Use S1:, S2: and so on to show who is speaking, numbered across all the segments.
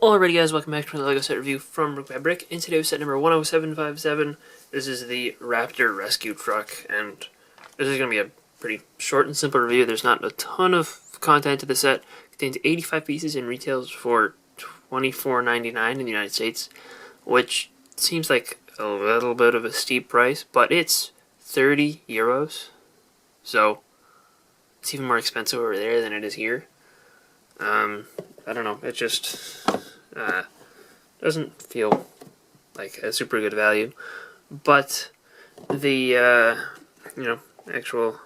S1: Alrighty guys, welcome back to another LEGO set review from BrickByBrick. In today's set number 10757, this is the Raptor rescue truck, and this is going to be a pretty short and simple review. There's not a ton of content to the set. It contains 85 pieces and retails for $24.99 in the United States, which seems like a little bit of a steep price, but it's 30 euros, so it's even more expensive over there than it is here. I don't know, it just doesn't feel like a super good value, but the actual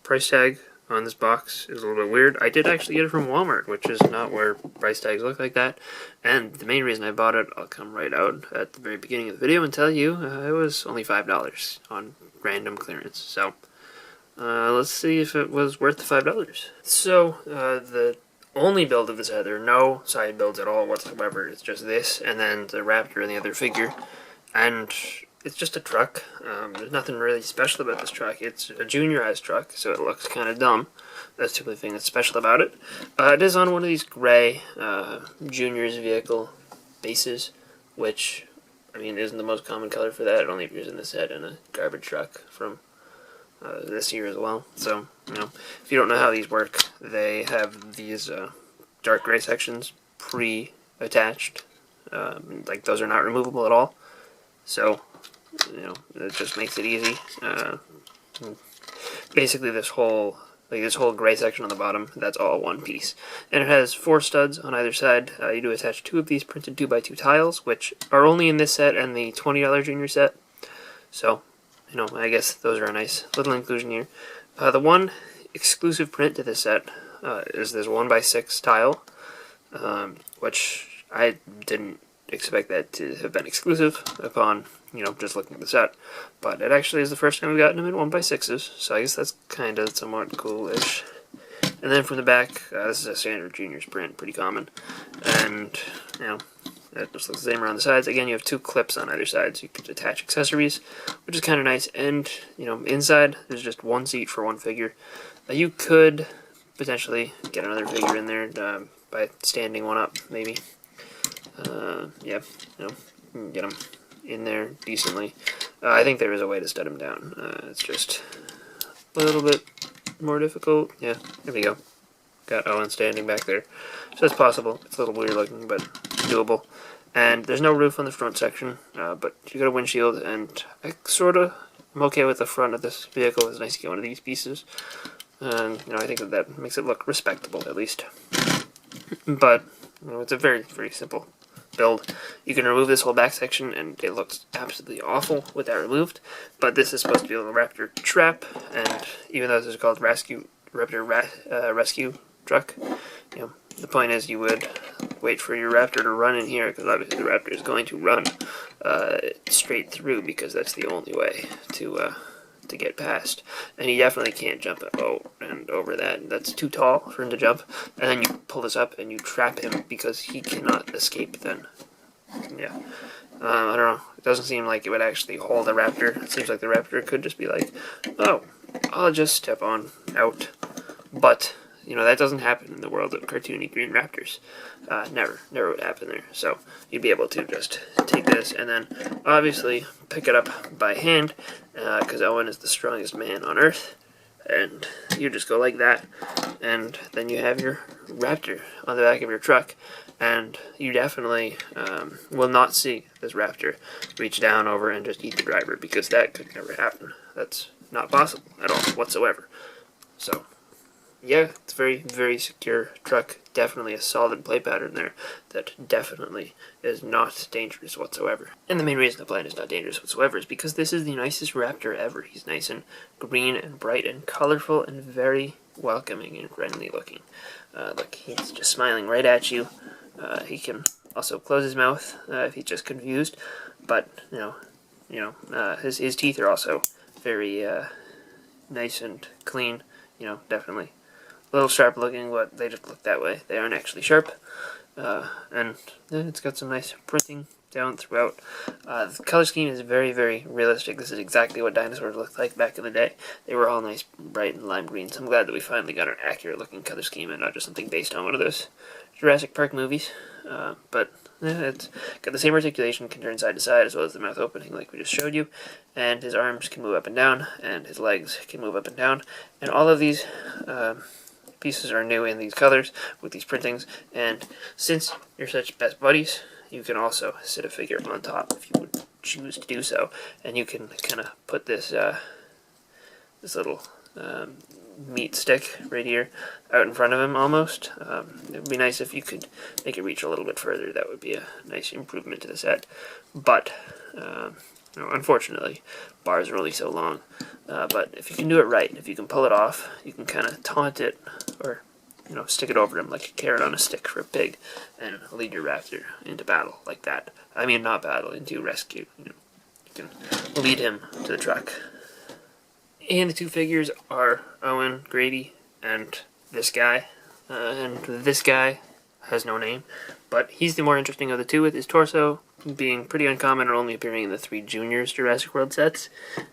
S1: price tag on this box is a little bit weird. I did actually get it from Walmart, which is not where price tags look like that, and the main reason I bought it, I'll come right out at the very beginning of the video and tell you, it was only $5 on random clearance, so let's see if it was worth the $5. So, the only build of the set, there are no side builds at all whatsoever. It's just this, and then the Raptor and the other figure, and it's just a truck. There's nothing really special about this truck. It's a juniorized truck, so it looks kind of dumb. That's typically the thing that's special about it. It is on one of these gray juniors vehicle bases, which, I mean, isn't the most common color for that. It only appears in the set in a garbage truck from this year as well. So, if you don't know how these work, they have these dark gray sections pre-attached. Like, those are not removable at all. So, it just makes it easy. Basically, this whole gray section on the bottom, that's all one piece. And it has 4 studs on either side. You do attach 2 of these printed 2x2 tiles, which are only in this set and the $20 junior set. So, I guess those are a nice little inclusion here. The one exclusive print to this set is this 1x6 tile, which I didn't expect that to have been exclusive upon, just looking at the set. But it actually is the first time we've gotten them in 1x6s, so I guess that's kind of somewhat cool-ish. And then from the back, this is a standard juniors print, pretty common. And, that just looks the same around the sides. Again, you have 2 clips on either side, so you can attach accessories, which is kind of nice. And, inside, there's just 1 seat for 1 figure. You could potentially get another figure in there by standing one up, maybe. Yeah, get them in there decently. I think there is a way to stud them down. It's just a little bit more difficult. Yeah, there we go. Got Owen standing back there. So it's possible. It's a little weird looking, but doable. And there's no roof on the front section, but you got a windshield, and I I'm okay with the front of this vehicle. It's nice to get one of these pieces. And, I think that makes it look respectable, at least. But, it's a very, very simple build. You can remove this whole back section, and it looks absolutely awful with that removed. But this is supposed to be a little Raptor trap, and even though this is called Raptor Rescue Truck, the point is you would wait for your Raptor to run in here, because obviously the Raptor is going to run straight through, because that's the only way to get past. And he definitely can't jump and over that. That's too tall for him to jump. And then you pull this up and you trap him because he cannot escape then. Yeah. I don't know. It doesn't seem like it would actually hold a Raptor. It seems like the Raptor could just be like, oh, I'll just step on out. But, that doesn't happen in the world of cartoony green Raptors. Never would happen there. So, you'd be able to just take this and then, obviously, pick it up by hand, because Owen is the strongest man on Earth, and you just go like that, and then you have your Raptor on the back of your truck, and you definitely will not see this Raptor reach down over and just eat the driver, because that could never happen. That's not possible at all, whatsoever. So, yeah, it's a very, very secure truck. Definitely a solid play pattern there that definitely is not dangerous whatsoever. And the main reason the plane is not dangerous whatsoever is because this is the nicest Raptor ever. He's nice and green and bright and colorful and very welcoming and friendly looking. Look, he's just smiling right at you. He can also close his mouth if he's just confused, but his teeth are also very nice and clean. Definitely a little sharp looking, but they just look that way. They aren't actually sharp. And it's got some nice printing down throughout. The color scheme is very, very realistic. This is exactly what dinosaurs looked like back in the day. They were all nice, bright, and lime green, so I'm glad that we finally got an accurate-looking color scheme and not just something based on one of those Jurassic Park movies. But it's got the same articulation, can turn side to side, as well as the mouth opening like we just showed you, and his arms can move up and down, and his legs can move up and down, and all of these pieces are new in these colors with these printings, and since you're such best buddies, you can also sit a figure on top if you would choose to do so, and you can kind of put this this little meat stick right here out in front of him almost. It would be nice if you could make it reach a little bit further. That would be a nice improvement to the set, but unfortunately bars are only so long. But if you can do it right, if you can pull it off, you can kind of taunt it or stick it over him like a carrot on a stick for a pig and lead your raptor into battle like that. I mean, not battle, into rescue. You can lead him to the truck. And the two figures are Owen Grady and this guy. And this guy has no name, but he's the more interesting of the two, with his torso being pretty uncommon and only appearing in the 3 Juniors Jurassic World sets.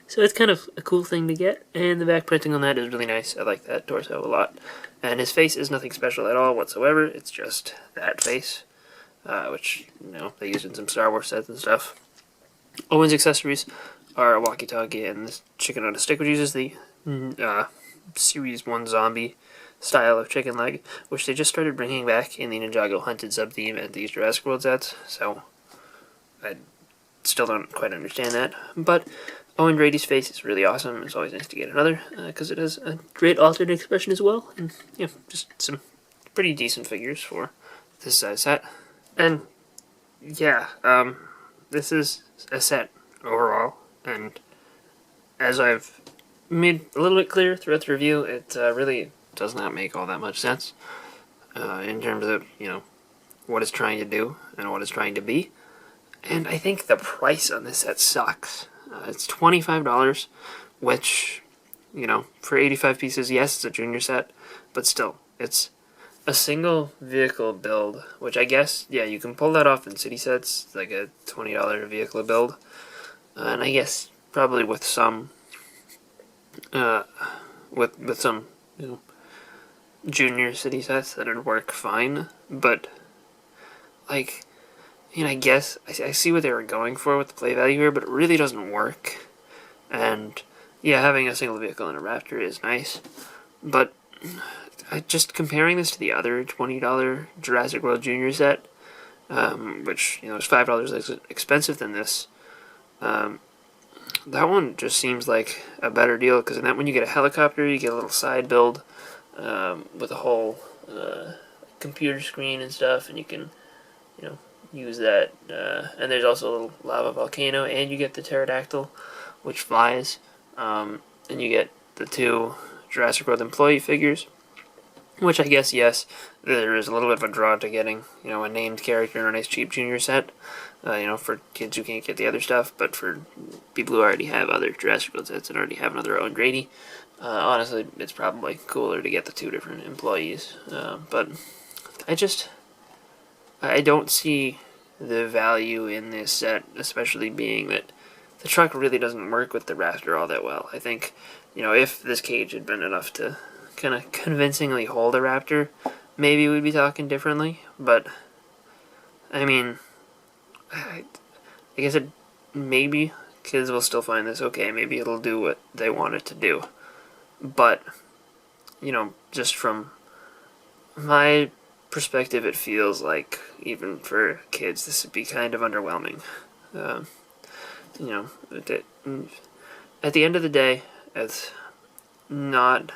S1: So it's kind of a cool thing to get, and the back printing on that is really nice. I like that torso a lot. And his face is nothing special at all whatsoever, it's just that face, which, they used in some Star Wars sets and stuff. Owen's accessories are a walkie-talkie and this chicken on a stick, which uses the Series 1 zombie style of chicken leg, which they just started bringing back in the Ninjago Hunted sub-theme and these Jurassic World sets, so I still don't quite understand that. But Owen Grady's face is really awesome. It's always nice to get another, because it has a great alternate expression as well, and just some pretty decent figures for this set. And this is a set overall, and as I've made a little bit clear throughout the review, it really does not make all that much sense in terms of, what it's trying to do and what it's trying to be. And I think the price on this set sucks. It's $25, which, for 85 pieces, yes, it's a junior set, but still, it's a single vehicle build, which I guess, you can pull that off in city sets. It's like a $20 vehicle build. And I guess probably with some, with some, junior city sets that'd work fine. But, I guess I see what they were going for with the play value here, but it really doesn't work. And having a single vehicle and a Raptor is nice, but just comparing this to the other $20 Jurassic World Junior set, which is $5 less expensive than this. That one just seems like a better deal, because in that one you get a helicopter, you get a little side build with a whole computer screen and stuff, and you can use that, and there's also a little lava volcano, and you get the pterodactyl, which flies, and you get the 2 Jurassic World employee figures, which I guess, yes, there is a little bit of a draw to getting, a named character in a nice cheap junior set, for kids who can't get the other stuff, but for people who already have other Jurassic World sets and already have another Owen Grady, honestly, it's probably cooler to get the 2 different employees, but I don't see the value in this set, especially being that the truck really doesn't work with the Raptor all that well. I think, if this cage had been enough to kind of convincingly hold a Raptor, maybe we'd be talking differently, but, I mean, I guess maybe kids will still find this okay, maybe it'll do what they want it to do, but, just from my perspective, it feels like, even for kids, this would be kind of underwhelming. At the end of the day, it's not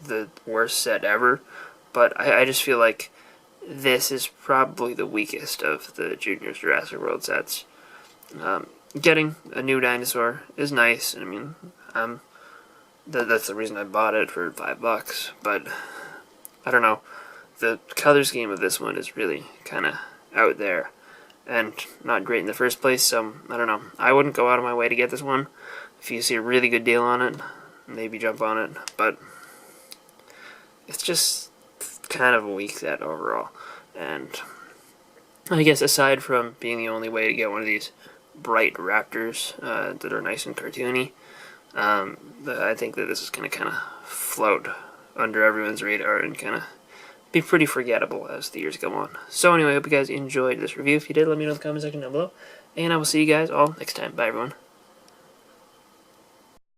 S1: the worst set ever, but I just feel like this is probably the weakest of the Juniors Jurassic World sets. Getting a new dinosaur is nice. I mean, that's the reason I bought it for $5, but I don't know. The color scheme of this one is really kind of out there and not great in the first place, so I don't know. I wouldn't go out of my way to get this one. If you see a really good deal on it, maybe jump on it, but it's just kind of a weak set overall, and I guess aside from being the only way to get one of these bright Raptors that are nice and cartoony, I think that this is going to kind of float under everyone's radar and kind of be pretty forgettable as the years go on. So anyway, I hope you guys enjoyed this review. If you did, let me know in the comment section down below, and I will see you guys all next time. Bye, everyone.